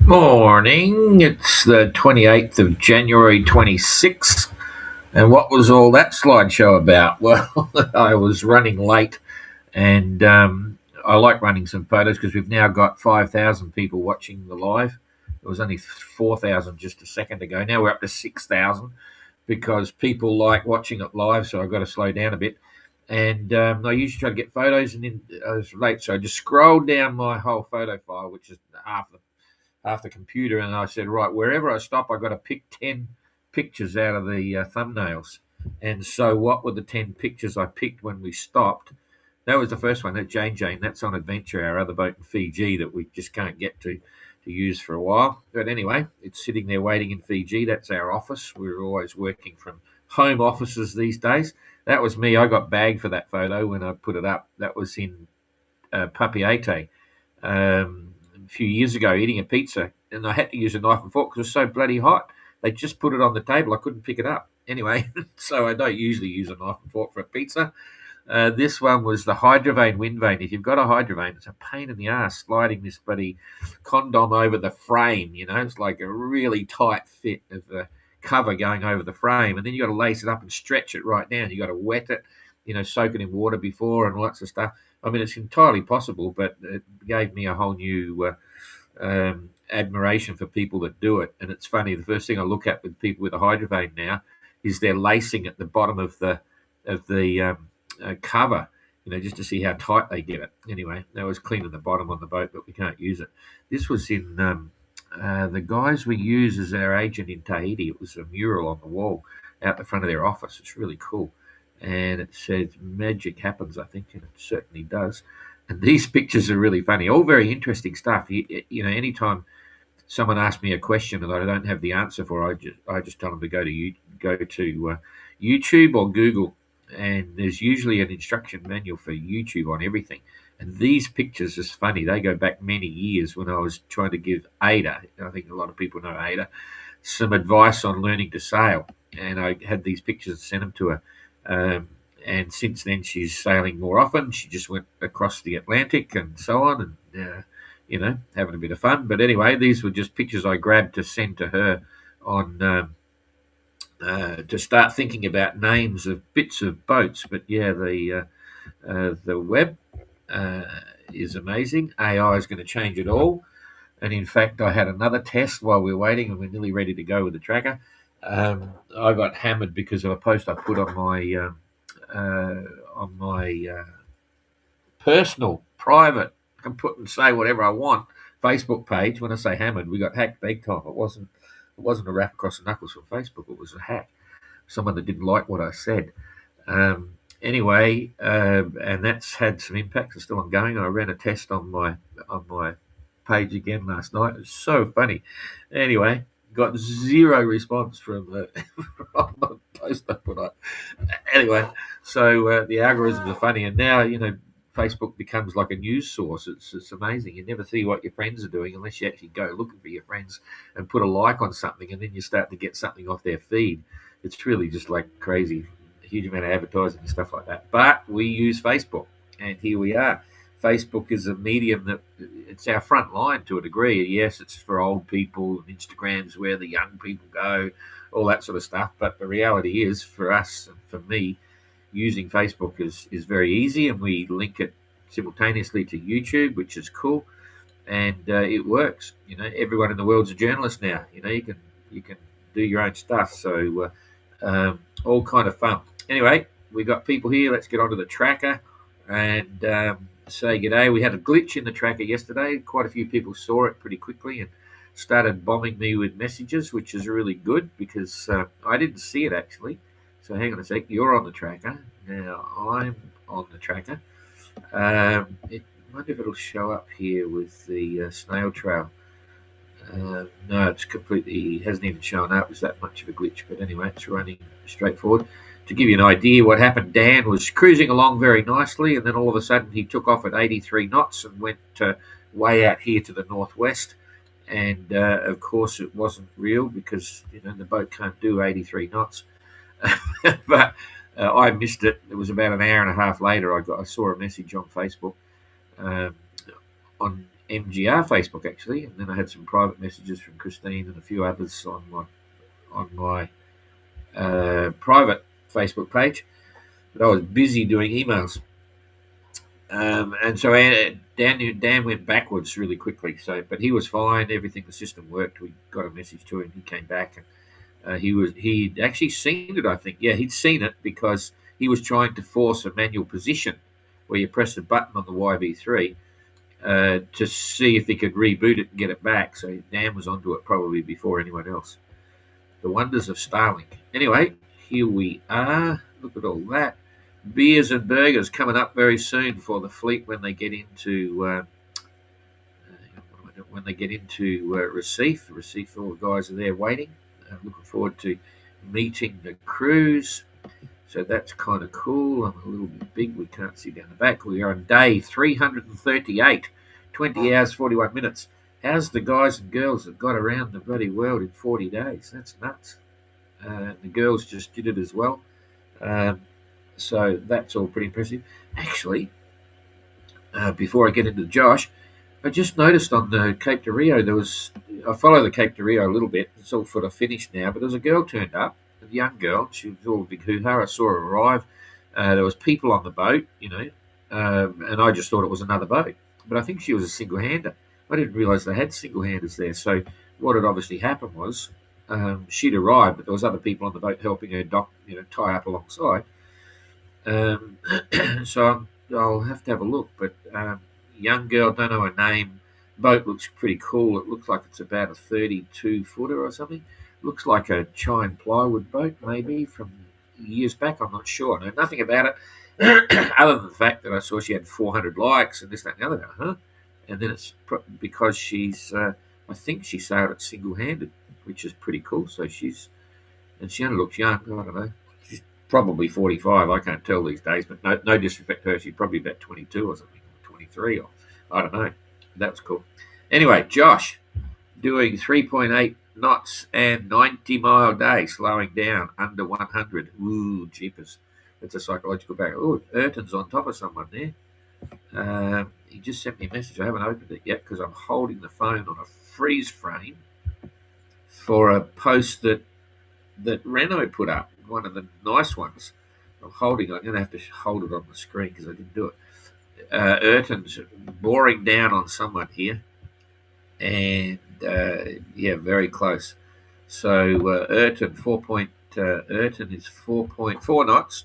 Morning. It's the 28th of January 26. And what was all that slideshow about? Well, I was running late and I like running some photos because we've now got 5,000 people watching the live. It was only 4,000 just a second ago. Now we're up to 6,000 because people like watching it live, so I've got to slow down a bit. And I usually try to get photos, and then I was late, so I just scrolled down my whole photo file, which is half the computer, and I said, right, wherever I stop, I've got to pick 10 pictures out of the thumbnails. And so, what were the 10 pictures I picked when we stopped? That was the first one, that Jane. That's on Adventure, our other boat in Fiji that we just can't get to use for a while. But anyway, it's sitting there waiting in Fiji. That's our office. We're always working from home offices these days. That was me. I got bagged for that photo when I put it up. That was in Papeete. A few years ago eating a pizza, and I had to use a knife and fork because it was so bloody hot. They just put it on the table. I couldn't pick it up. Anyway, so I don't usually use a knife and fork for a pizza. This one was the hydrovane wind vane. If you've got a hydrovane, it's a pain in the ass sliding this bloody condom over the frame. It's like a really tight fit of the cover going over the frame, and then you got to lace it up and stretch it right down. You got to wet it, soak it in water before and lots of stuff. I mean, it's entirely possible, but it gave me a whole new admiration for people that do it. And it's funny, the first thing I look at with people with a hydrovane now is they're lacing at the bottom of the cover, just to see how tight they get it. Anyway, that was cleaning the bottom on the boat, but we can't use it. This was in the guys we use as our agent in Tahiti. It was a mural on the wall out the front of their office. It's really cool. And it says magic happens, I think, and it certainly does. And these pictures are really funny, all very interesting stuff. Anytime someone asks me a question that I don't have the answer for, I just tell them to go to YouTube or Google, and there's usually an instruction manual for YouTube on everything. And these pictures is funny. They go back many years when I was trying to give Ada, I think a lot of people know Ada, some advice on learning to sail. And I had these pictures and sent them to her. And since then, she's sailing more often. She just went across the Atlantic and so on, and having a bit of fun. But anyway, these were just pictures I grabbed to send to her on to start thinking about names of bits of boats. But yeah, the web is amazing. AI is going to change it all. And in fact, I had another test while we were waiting, and we're nearly ready to go with the tracker. I got hammered because of a post I put on my personal, private, I can put and say whatever I want, Facebook page. When I say hammered, we got hacked big time. It wasn't a rap across the knuckles from Facebook. It was a hack. Someone that didn't like what I said. Anyway, and that's had some impacts. It's still ongoing. I ran a test on my page again last night. It was so funny. Anyway, got zero response from the post I put on. Anyway, so the algorithms are funny, and now Facebook becomes like a news source. It's amazing. You never see what your friends are doing unless you actually go looking for your friends and put a like on something, and then you start to get something off their feed. It's really just like crazy, a huge amount of advertising and stuff like that. But we use Facebook, and here we are. Facebook is a medium that it's our front line to a degree. Yes, it's for old people. Instagram's where the young people go, all that sort of stuff. But the reality is, for us and for me, using Facebook is very easy, and we link it simultaneously to YouTube, which is cool, and it works. Everyone in the world's a journalist now. You can do your own stuff. So all kind of fun. Anyway, we got people here. Let's get onto the tracker and say g'day. We had a glitch in the tracker yesterday. Quite a few people saw it pretty quickly and started bombing me with messages, which is really good because I didn't see it actually. So hang on a sec. You're on the tracker. Now I'm on the tracker. I wonder if it'll show up here with the snail trail. No, it's completely hasn't even shown up. It's that much of a glitch. But anyway, it's running straightforward. To give you an idea what happened, Dan was cruising along very nicely, and then all of a sudden he took off at 83 knots and went way out here to the northwest. And of course, it wasn't real because the boat can't do 83 knots. But I missed it. It was about an hour and a half later. I saw a message on Facebook MGR Facebook actually, and then I had some private messages from Christine and a few others on my private Facebook page. But I was busy doing emails, and so Dan went backwards really quickly. So, but he was fine. Everything, the system worked. We got a message to him. He came back, and he'd actually seen it. I think, yeah, he'd seen it because he was trying to force a manual position where you press a button on the YB3 to see if he could reboot it and get it back. So Dan was onto it probably before anyone else. The wonders of Starlink. Anyway, here we are. Look at all that. Beers and burgers coming up very soon for the fleet when they get into Recife. Recife, all the guys are there waiting. Looking forward to meeting the crews. So that's kind of cool. I'm a little bit big. We can't see down the back. We are on day 338, 20 hours, 41 minutes. How's the guys and girls that got around the bloody world in 40 days? That's nuts. The girls just did it as well. So that's all pretty impressive. Actually, before I get into Josh, I just noticed on the Cape de Rio, I follow the Cape de Rio a little bit. It's all sort of finished now, but there's a girl turned up, a young girl. She was all a big hoo-ha. I saw her arrive. There was people on the boat, and I just thought it was another boat. But I think she was a single-hander. I didn't realise they had single-handers there. So what had obviously happened was she'd arrived, but there was other people on the boat helping her tie up alongside. So I'll have to have a look. But young girl, don't know her name. Boat looks pretty cool. It looks like it's about a 32-footer or something. Looks like a chine plywood boat, maybe from years back. I'm not sure. I know nothing about it, other than the fact that I saw she had 400 likes and this, that, and the other. Huh? And then it's because she's, I think she sailed it single-handed, which is pretty cool. So she only looks young. I don't know. She's probably 45. I can't tell these days, but no disrespect to her. She's probably about 22 or something, 23, or I don't know. That's cool. Anyway, Josh doing 3.8 knots and 90-mile day, slowing down under 100. Ooh, jeepers. That's a psychological barrier. Ooh, Ayrton's on top of someone there. He just sent me a message. I haven't opened it yet because I'm holding the phone on a freeze frame for a post that Renault put up, one of the nice ones. I'm going to have to hold it on the screen because I didn't do it. Ayrton's boring down on someone here, and very close. So Ayrton is 4.4 knots,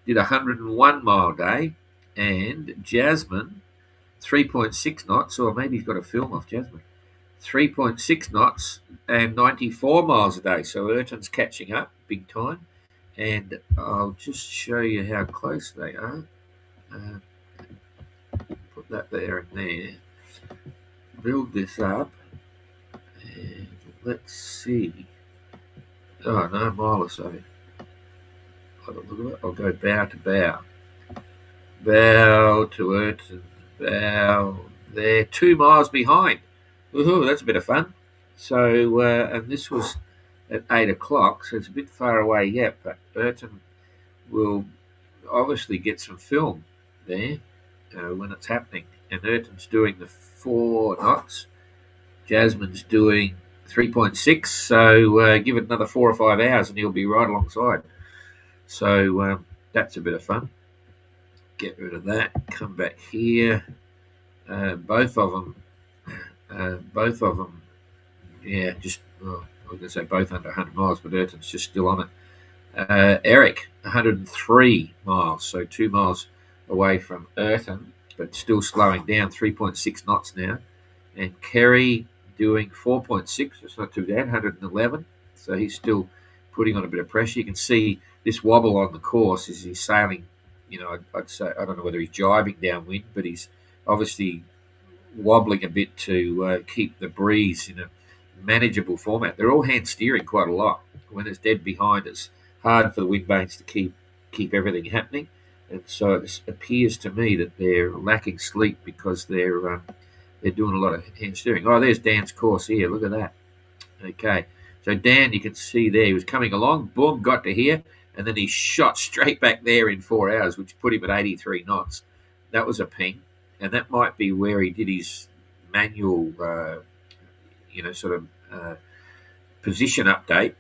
did 101-mile day, and Jasmine 3.6 knots, or maybe he's got a film off Jasmine. 3.6 knots and 94 miles a day. So Ayrton's catching up big time, and I'll just show you how close they are. Put that there and there. Build this up, and let's see. Oh, no, mile or so. I'll go bow to bow. Bow to Ayrton. Bow. They're 2 miles behind. Woohoo, that's a bit of fun. So, and this was at 8 o'clock, so it's a bit far away yet, but Ayrton will obviously get some film there when it's happening. And Ayrton's doing the 4 knots. Jasmine's doing 3.6, so give it another 4 or 5 hours and he'll be right alongside. So that's a bit of fun. Get rid of that. Come back here. Both of them, yeah, just, I was going to say both under 100 miles, but Ayrton's just still on it. Eric, 103 miles, so 2 miles away from Ayrton, but still slowing down, 3.6 knots now. And Kerry doing 4.6, it's not too bad, 111, so he's still putting on a bit of pressure. You can see this wobble on the course as he's sailing, I'd say, I don't know whether he's jibing downwind, but he's obviously wobbling a bit to keep the breeze in a manageable format. They're all hand steering quite a lot. When it's dead behind, it's hard for the wind vanes to keep everything happening. And so it appears to me that they're lacking sleep because they're doing a lot of hand steering. Oh, there's Dan's course here. Look at that. Okay. So Dan, you can see there, he was coming along, boom, got to here, and then he shot straight back there in 4 hours, which put him at 83 knots. That was a ping. And that might be where he did his manual, sort of position update.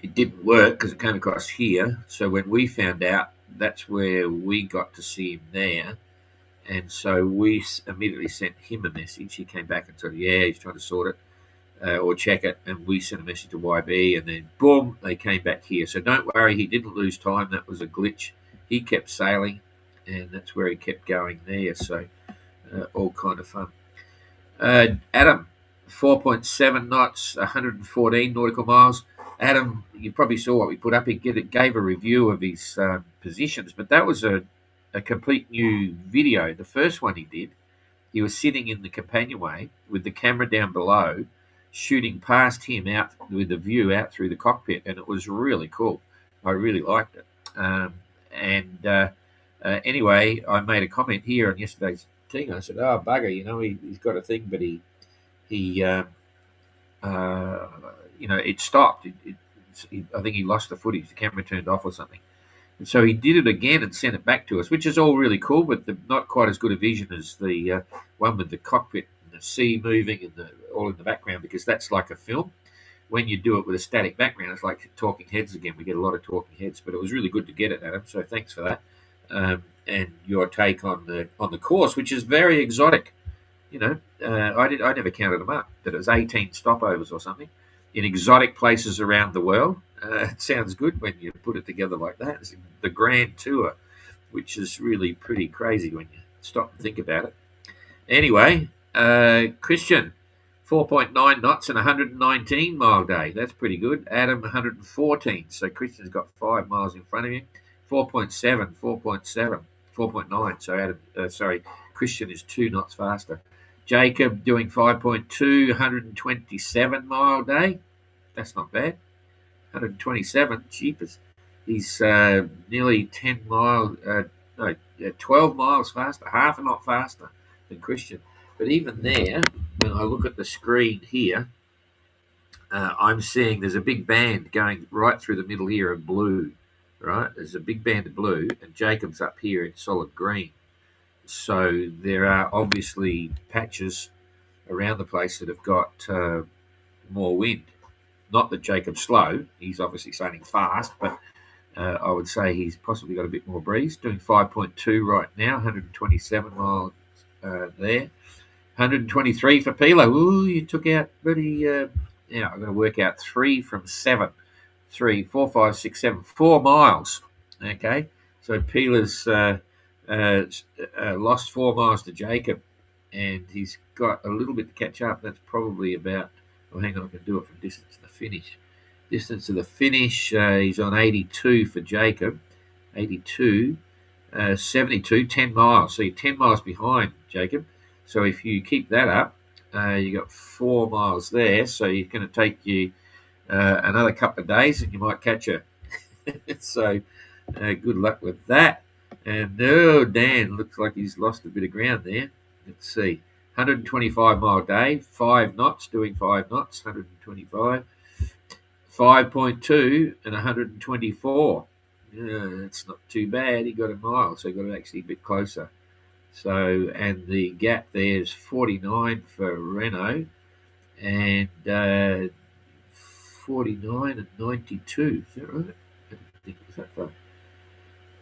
It didn't work because it came across here. So when we found out, that's where we got to see him there. And so we immediately sent him a message. He came back and said, yeah, he's trying to sort it or check it. And we sent a message to YB, and then boom, they came back here. So don't worry, he didn't lose time. That was a glitch. He kept sailing, and that's where he kept going there. So all kind of fun. Adam, 4.7 knots, 114 nautical miles. Adam, you probably saw what we put up. He gave a review of his positions, but that was a complete new video. The first one he did, he was sitting in the companionway with the camera down below, shooting past him out with the view out through the cockpit, and it was really cool. I really liked it. Anyway, I made a comment here on yesterday's thing. I said, "Oh bugger, he's got a thing, but it stopped. I think he lost the footage. The camera turned off or something." And so he did it again and sent it back to us, which is all really cool, but not quite as good a vision as the one with the cockpit and the sea moving and all in the background, because that's like a film. When you do it with a static background, it's like talking heads again. We get a lot of talking heads, but it was really good to get it, Adam. So thanks for that, and your take on the course, which is very exotic. I never counted them up, but it was 18 stopovers or something in exotic places around the world. It sounds good when you put it together like that. It's the Grand Tour, which is really pretty crazy when you stop and think about it. Anyway, Christian, 4.9 knots and 119 mile day. That's pretty good. Adam, 114. So Christian's got 5 miles in front of him. 4.7, 4.9. So Adam, Christian is 2 knots faster. Jacob doing 5.2, 127 mile day. That's not bad. 127, cheapest. He's nearly 12 miles faster, half a knot faster than Christian. But even there, when I look at the screen here, I'm seeing there's a big band going right through the middle here of blue, right? There's a big band of blue, and Jacob's up here in solid green. So there are obviously patches around the place that have got more wind. Not that Jacob's slow. He's obviously sailing fast, but I would say he's possibly got a bit more breeze. Doing 5.2 right now, 127 miles there. 123 for Pilo. Ooh, you took out pretty... I'm going to work out 3 from 7. 3, 4, 5, 6, 7. 4 miles. Okay? So Pila's lost 4 miles to Jacob, and he's got a little bit to catch up. That's probably about... hang on, I can do it from distance to the finish. Distance to the finish, he's on 82 for Jacob. 82, 72, 10 miles. So you're 10 miles behind Jacob. So if you keep that up, you got 4 miles there. So it's going to take you another couple of days, and you might catch her. So good luck with that. And Dan looks like he's lost a bit of ground there. Let's see. 125 mile day, 5 knots, doing 5 knots, 125, 5.2 and 124. That's not too bad. He got a mile, so he got actually a bit closer. So, and the gap there is 49 for Renault, and 49 and 92. Is that right? I didn't think it was that far.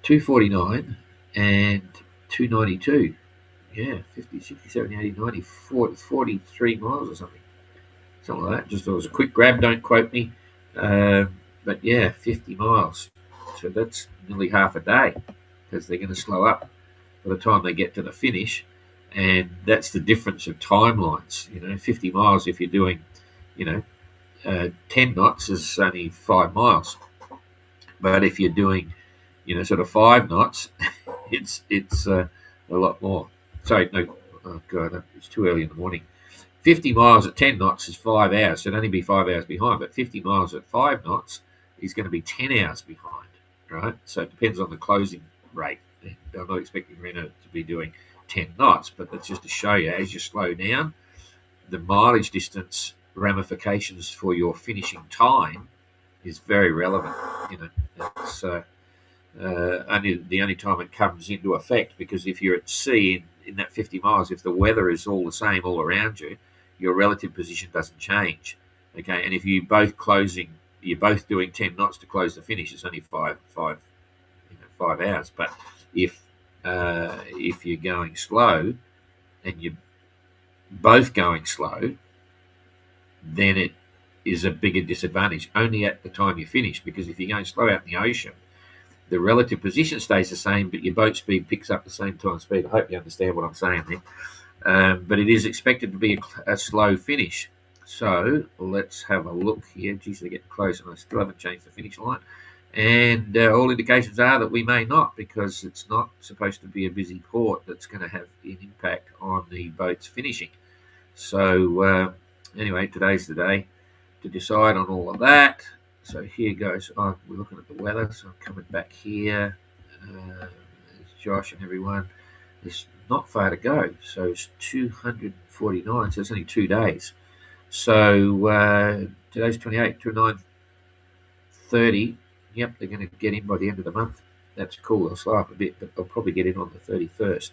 249 and 292. Yeah, 50, 60, 70, 80, 90, 40, 43 miles or something. Something like that. Just thought it was a quick grab, don't quote me. But yeah, 50 miles. So that's nearly half a day, because they're going to slow up by the time they get to the finish. And that's the difference of timelines. 50 miles if you're doing, 10 knots is only 5 miles. But if you're doing, sort of 5 knots, it's a lot more. Sorry, no, oh God, it's too early in the morning. 50 miles at 10 knots is 5 hours, so it'd only be 5 hours behind, but 50 miles at 5 knots is going to be 10 hours behind, right? So it depends on the closing rate. I'm not expecting Renault to be doing 10 knots, but that's just to show you, as you slow down, the mileage distance ramifications for your finishing time is very relevant. It's the only time it comes into effect, because if you're at sea in that 50 miles, if the weather is all the same all around you, your relative position doesn't change. Okay, and if you're both doing 10 knots to close the finish, it's only 5 hours. But if you're going slow and you're both going slow, then it is a bigger disadvantage only at the time you finish, because if you're going slow out in the ocean, the relative position stays the same, but your boat speed picks up the same time speed. I hope you understand what I'm saying there. But it is expected to be a slow finish. So let's have a look here. Geez, they're getting close, and I still haven't changed the finish line. And all indications are that we may not, because it's not supposed to be a busy port that's going to have an impact on the boat's finishing. So anyway, today's the day to decide on all of that. So here goes. We're looking at the weather, so I'm coming back here. There's Josh and everyone. It's not far to go, so it's 249, so it's only 2 days. So today's 28, 29, 30. Yep, they're going to get in by the end of the month. That's cool. They'll slow up a bit, but they'll probably get in on the 31st,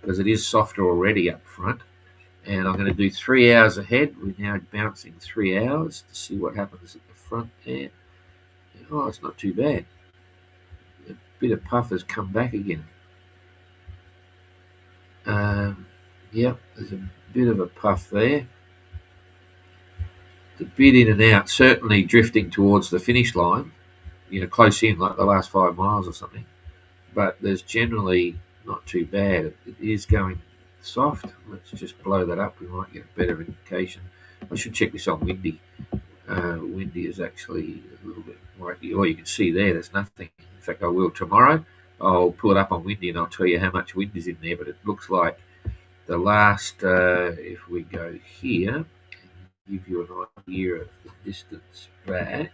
because it is softer already up front. And I'm going to do 3 hours ahead. We're now bouncing 3 hours to see what happens at the front there. Oh, it's not too bad. A bit of puff has come back again. Yep, there's a bit of a puff there. It's a bit in and out, certainly drifting towards the finish line, close in, like the last 5 miles or something. But there's generally not too bad. It is going soft. Let's just blow that up. We might get a better indication. I should check this on windy. Windy is actually a little bit whitey. Oh, you can see there's nothing. In fact, I will tomorrow. I'll pull it up on windy and I'll tell you how much wind is in there. But it looks like the last, if we go here, and give you an idea of the distance back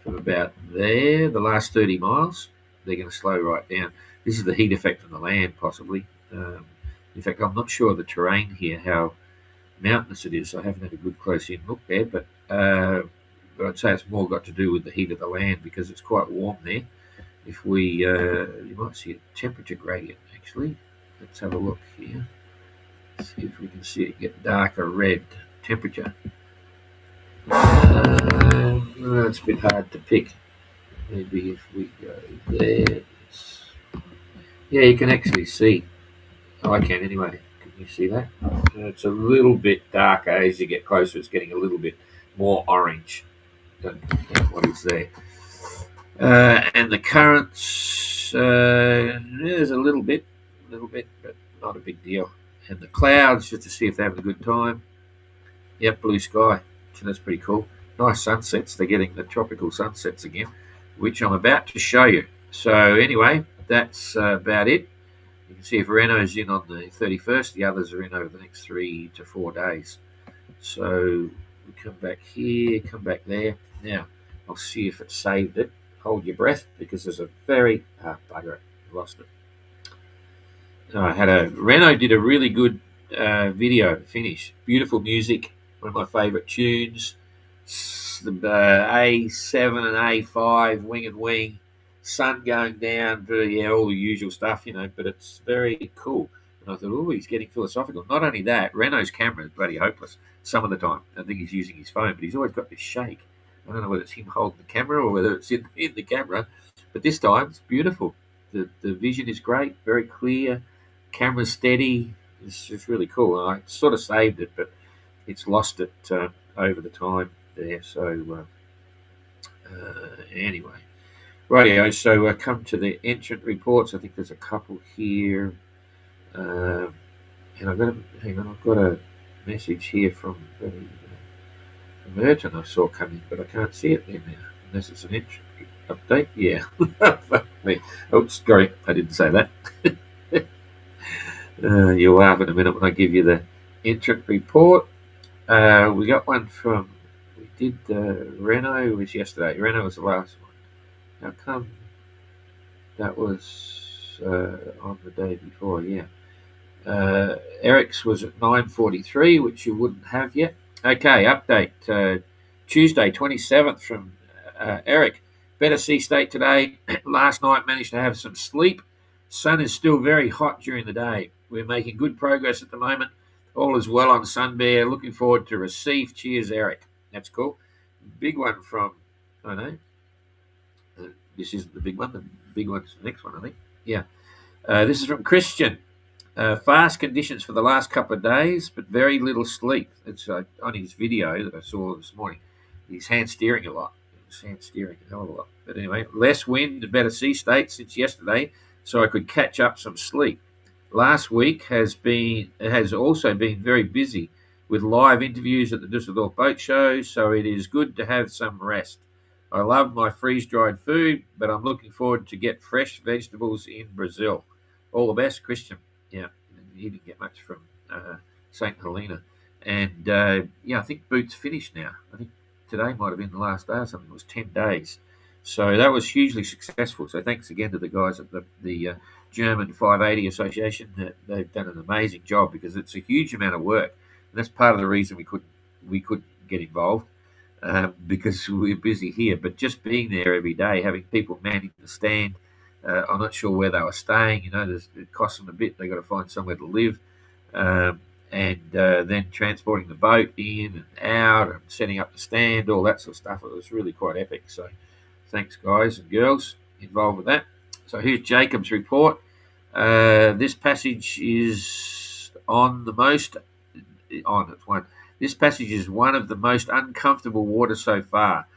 from about there, the last 30 miles, they're going to slow right down. This is the heat effect on the land, possibly. In fact, I'm not sure of the terrain here, how mountainous it is. I haven't had a good close-in look there, but I'd say it's more got to do with the heat of the land, because it's quite warm there. If we, you might see a temperature gradient, actually. Let's have a look here. See if we can see it get darker red temperature. It's a bit hard to pick. Maybe if we go there. Yeah, you can actually see. Oh, I can anyway. Can you see that? It's a little bit darker as you get closer. It's getting a little bit more orange than what is there. And the currents, there's a little bit, but not a big deal. And the clouds, just to see if they're having a good time. Yep, blue sky. So that's pretty cool. Nice sunsets. They're getting the tropical sunsets again, which I'm about to show you. So anyway, that's about it. You can see if Renault's in on the 31st, the others are in over the next 3 to 4 days. So we come back here, come back there. Now, I'll see if it saved it. Hold your breath, because there's a very... bugger it. Lost it. Renault did a really good video finish. Beautiful music, one of my favourite tunes. The A7 and A5, wing and wing. Sun going down, all the usual stuff, but it's very cool. And I thought, he's getting philosophical. Not only that, Renault's camera is bloody hopeless some of the time. I think he's using his phone, but he's always got this shake. I don't know whether it's him holding the camera or whether it's in the camera, but this time it's beautiful. The vision is great, very clear, camera's steady. It's really cool. I sort of saved it, but it's lost it over the time there. So anyway. Rightio, so come to the Entrant reports. I think there's a couple here. And I've got a message here from Merton I saw coming, but I can't see it there now, unless it's an Entrant update. Yeah. Fuck me. Oops, sorry, I didn't say that. You'll laugh in a minute when I give you the Entrant report. We got one from, Renault was yesterday. Renault was the last one. How come that was on the day before? Yeah. Eric's was at 9:43, which you wouldn't have yet. Okay, update. Tuesday, 27th from Eric. Better sea state today. Last night managed to have some sleep. Sun is still very hot during the day. We're making good progress at the moment. All is well on Sunbear. Looking forward to receive. Cheers, Eric. That's cool. Big one from, I don't know, this isn't the big one. The big one's the next one, I think. Yeah. This is from Christian. Fast conditions for the last couple of days, but very little sleep. It's on his video that I saw this morning. He's hand steering a lot. He's hand steering a hell of a lot. But anyway, less wind and better sea state since yesterday, so I could catch up some sleep. Last week has also been very busy with live interviews at the Düsseldorf boat show, so it is good to have some rest. I love my freeze-dried food, but I'm looking forward to get fresh vegetables in Brazil. All the best, Christian. Yeah, he didn't get much from St. Helena. And, I think Boot's finished now. I think today might have been the last day or something. It was 10 days. So that was hugely successful. So thanks again to the guys at the German 580 Association. They've done an amazing job because it's a huge amount of work. And that's part of the reason we couldn't get involved. Because we're busy here, but just being there every day, having people manning the stand, I'm not sure where they were staying. It costs them a bit. They got to find somewhere to live, and then transporting the boat in and out, and setting up the stand, all that sort of stuff. It was really quite epic. So, thanks, guys and girls involved with that. So here's Jacob's report. This passage is on the most on it's one. This passage is one of the most uncomfortable water so far.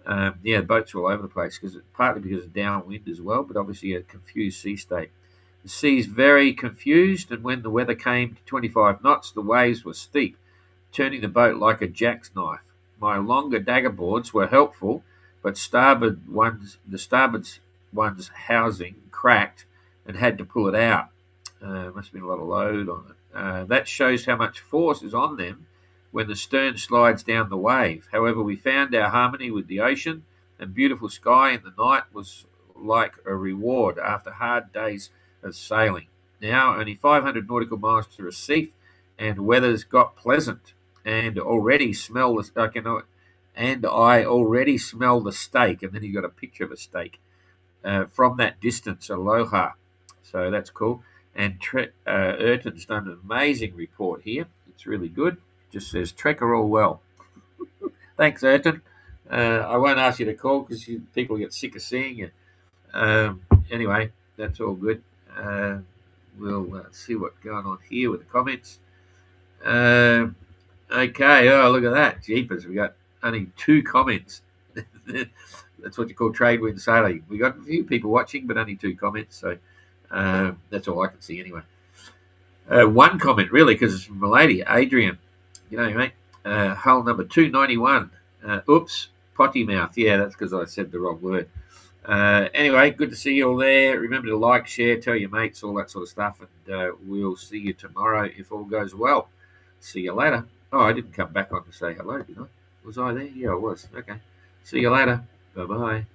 Boats are all over the place partly because of downwind as well, but obviously a confused sea state. The sea's very confused, and when the weather came to 25 knots, the waves were steep, turning the boat like a jackknife. My longer dagger boards were helpful, but the starboard one's housing cracked and had to pull it out. Must have been a lot of load on it. That shows how much force is on them when the stern slides down the wave. However, we found our harmony with the ocean, and beautiful sky in the night was like a reward after hard days of sailing. Now only 500 nautical miles to Recife, and weather's got pleasant, and I already smell the steak. And then you got a picture of a steak from that distance. Aloha. So that's cool. And Erton's done an amazing report here. It's really good. Just says, Traker all well. Thanks, Erton. I won't ask you to call because people get sick of seeing you. Anyway, that's all good. We'll see what's going on here with the comments. Okay, look at that. Jeepers, we got only 2 comments. That's what you call trade wind sailing. We got a few people watching, but only 2 comments. So that's all I can see anyway. 1 comment, really, because it's from a lady, Adrian. Mate. Hull number 291. Oops, potty mouth. Yeah, that's because I said the wrong word. Anyway, good to see you all there. Remember to like, share, tell your mates, all that sort of stuff. And we'll see you tomorrow if all goes well. See you later. Oh, I didn't come back on to say hello, did I? Was I there? Yeah, I was. Okay. See you later. Bye-bye.